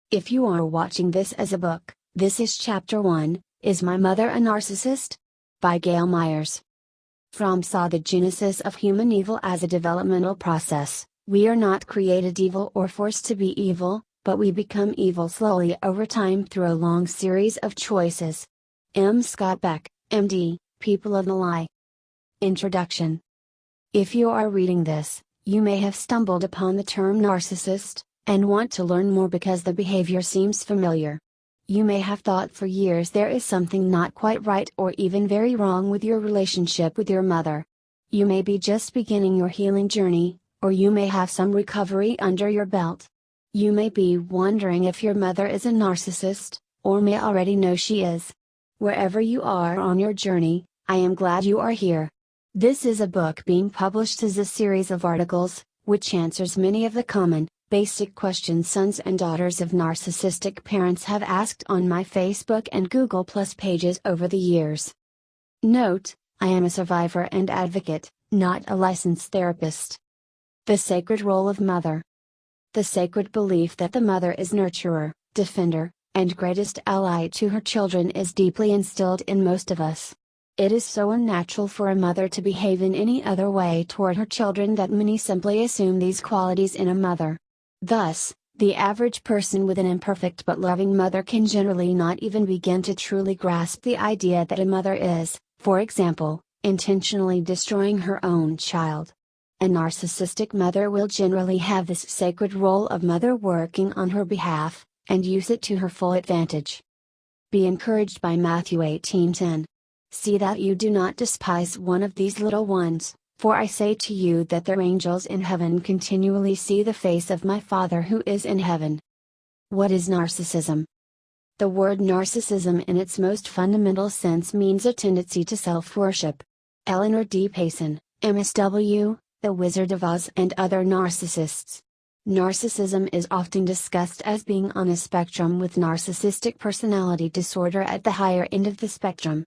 If you are watching this as a book, this is Chapter 1, Is My Mother a Narcissist? By Gail Meyers. Fromm saw the genesis of human evil as a developmental process. We are not created evil or forced to be evil, but we become evil slowly over time through a long series of choices. M. Scott Beck, MD, People of the Lie. Introduction. If you are reading this, you may have stumbled upon the term narcissist, and want to learn more because the behavior seems familiar. You may have thought for years there is something not quite right or even very wrong with your relationship with your mother. You may be just beginning your healing journey, or you may have some recovery under your belt. You may be wondering if your mother is a narcissist, or may already know she is. Wherever you are on your journey, I am glad you are here. This is a book being published as a series of articles, which answers many of the common, basic questions sons and daughters of narcissistic parents have asked on my Facebook and Google Plus pages over the years. Note, I am a survivor and advocate, not a licensed therapist. The sacred role of mother. The sacred belief that the mother is nurturer, defender, and greatest ally to her children is deeply instilled in most of us. It is so unnatural for a mother to behave in any other way toward her children that many simply assume these qualities in a mother. Thus, the average person with an imperfect but loving mother can generally not even begin to truly grasp the idea that a mother is, for example, intentionally destroying her own child. A narcissistic mother will generally have this sacred role of mother working on her behalf, and use it to her full advantage. Be encouraged by Matthew 18:10. See that you do not despise one of these little ones, for I say to you that their angels in heaven continually see the face of my Father who is in heaven. What is narcissism? The word narcissism in its most fundamental sense means a tendency to self-worship. Eleanor D. Payson, MSW, The Wizard of Oz and Other Narcissists. Narcissism is often discussed as being on a spectrum, with narcissistic personality disorder at the higher end of the spectrum.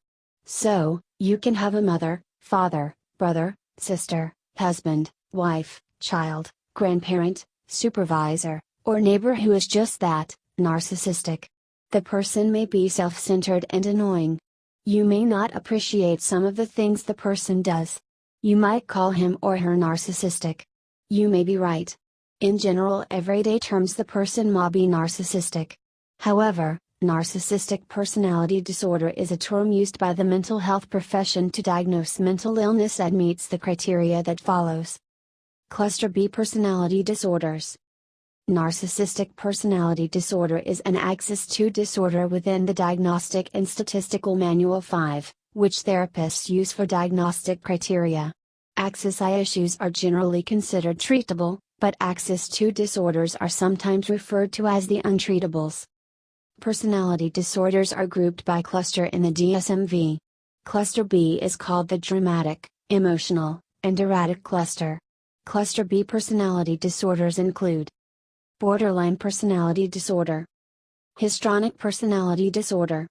So, you can have a mother, father, brother, sister, husband, wife, child, grandparent, supervisor, or neighbor who is just that, narcissistic. The person may be self-centered and annoying. You may not appreciate some of the things the person does. You might call him or her narcissistic. You may be right. In general everyday terms the person may be narcissistic. However, narcissistic personality disorder is a term used by the mental health profession to diagnose mental illness that meets the criteria that follows. Cluster B personality disorders. Narcissistic personality disorder is an Axis II disorder within the Diagnostic and Statistical Manual 5, which therapists use for diagnostic criteria. Axis I issues are generally considered treatable, but Axis II disorders are sometimes referred to as the untreatables. Personality disorders are grouped by cluster in the DSM-V. Cluster B is called the dramatic, emotional, and erratic cluster. Cluster B personality disorders include borderline personality disorder, histrionic personality disorder,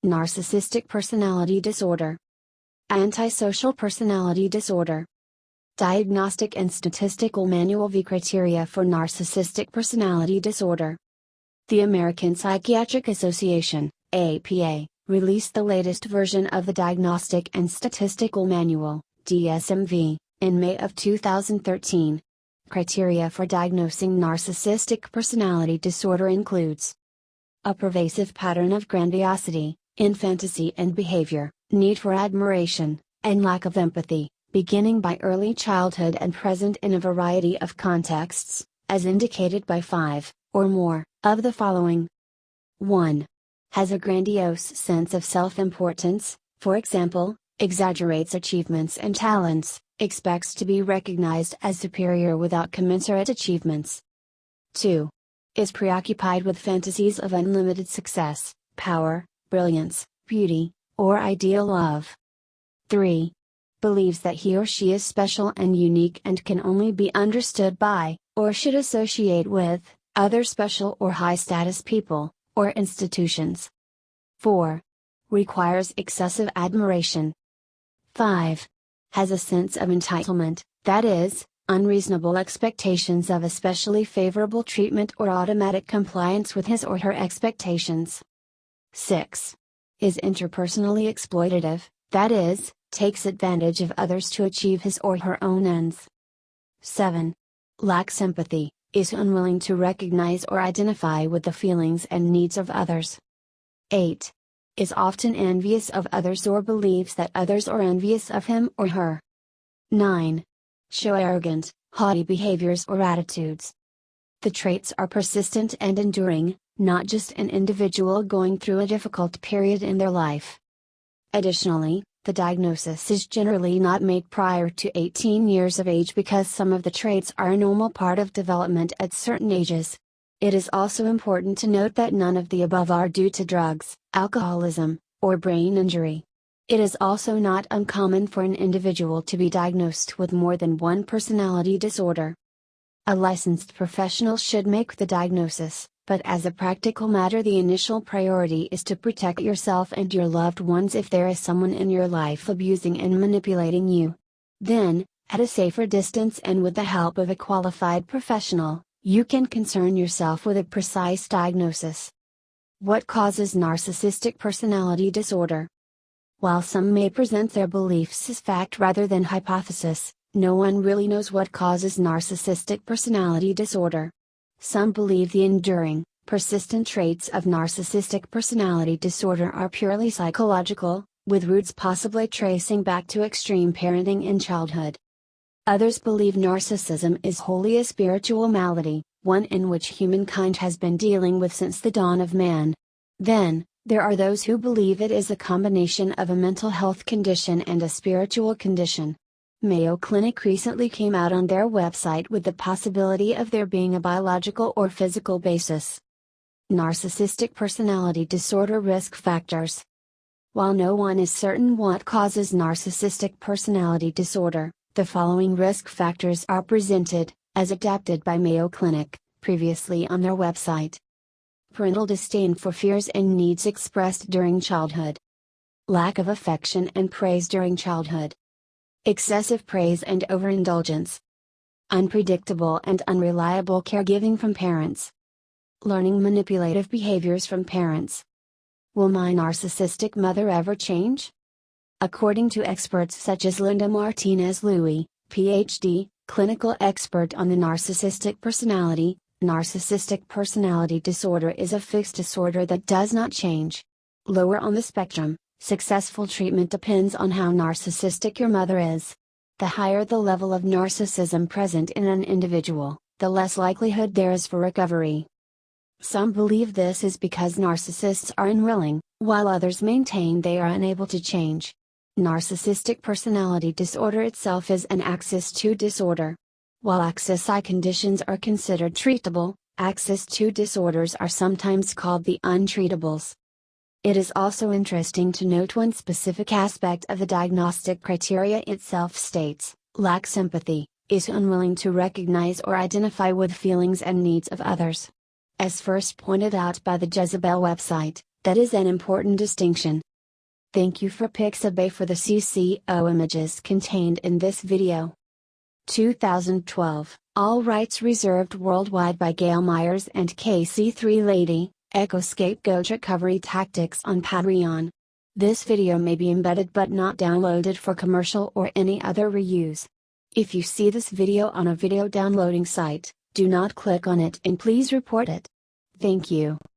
narcissistic personality disorder, antisocial personality disorder. Diagnostic and Statistical Manual V criteria for narcissistic personality disorder. The American Psychiatric Association, APA, released the latest version of the Diagnostic and Statistical Manual, DSM-V, in May of 2013. Criteria for diagnosing narcissistic personality disorder includes a pervasive pattern of grandiosity, in fantasy and behavior, need for admiration, and lack of empathy, beginning by early childhood and present in a variety of contexts, as indicated by 5, or more, of the following. 1. Has a grandiose sense of self-importance, for example, exaggerates achievements and talents, expects to be recognized as superior without commensurate achievements. 2. Is preoccupied with fantasies of unlimited success, power, brilliance, beauty, or ideal love. 3. Believes that he or she is special and unique and can only be understood by, or should associate with, other special or high-status people, or institutions. 4. Requires excessive admiration. 5. Has a sense of entitlement, that is, unreasonable expectations of especially favorable treatment or automatic compliance with his or her expectations. 6. Is interpersonally exploitative, that is, takes advantage of others to achieve his or her own ends. 7. Lacks empathy, is unwilling to recognize or identify with the feelings and needs of others. 8. Is often envious of others or believes that others are envious of him or her. 9. Show arrogant, haughty behaviors or attitudes. The traits are persistent and enduring, not just an individual going through a difficult period in their life. Additionally, the diagnosis is generally not made prior to 18 years of age because some of the traits are a normal part of development at certain ages. It is also important to note that none of the above are due to drugs, alcoholism, or brain injury. It is also not uncommon for an individual to be diagnosed with more than one personality disorder. A licensed professional should make the diagnosis, but as a practical matter, the initial priority is to protect yourself and your loved ones if there is someone in your life abusing and manipulating you. Then, at a safer distance and with the help of a qualified professional, you can concern yourself with a precise diagnosis. What causes narcissistic personality disorder? While some may present their beliefs as fact rather than hypothesis, no one really knows what causes narcissistic personality disorder. Some believe the enduring, persistent traits of narcissistic personality disorder are purely psychological, with roots possibly tracing back to extreme parenting in childhood. Others believe narcissism is wholly a spiritual malady, one in which humankind has been dealing with since the dawn of man. Then, there are those who believe it is a combination of a mental health condition and a spiritual condition. Mayo Clinic recently came out on their website with the possibility of there being a biological or physical basis. Narcissistic personality disorder risk factors. While no one is certain what causes narcissistic personality disorder, the following risk factors are presented, as adapted by Mayo Clinic, previously on their website. Parental disdain for fears and needs expressed during childhood. Lack of affection and praise during childhood. Excessive praise and overindulgence. Unpredictable and unreliable caregiving from parents. Learning manipulative behaviors from parents. Will my narcissistic mother ever change? According to experts such as Linda Martinez-Louis, PhD, clinical expert on the narcissistic personality, narcissistic personality disorder is a fixed disorder that does not change. Lower on the spectrum, successful treatment depends on how narcissistic your mother is. The higher the level of narcissism present in an individual, the less likelihood there is for recovery. Some believe this is because narcissists are unwilling, while others maintain they are unable to change. Narcissistic personality disorder itself is an Axis II disorder. While Axis I conditions are considered treatable, Axis II disorders are sometimes called the untreatables. It is also interesting to note one specific aspect of the diagnostic criteria itself states, lacks empathy, is unwilling to recognize or identify with feelings and needs of others. As first pointed out by the Jezebel website, that is an important distinction. Thank you for Pixabay for the CCO images contained in this video. 2012, all rights reserved worldwide by Gail Meyers and KC3 Lady, Echo Scapegoat Recovery Tactics on Patreon. This video may be embedded but not downloaded for commercial or any other reuse. If you see this video on a video downloading site, do not click on it and please report it. Thank you.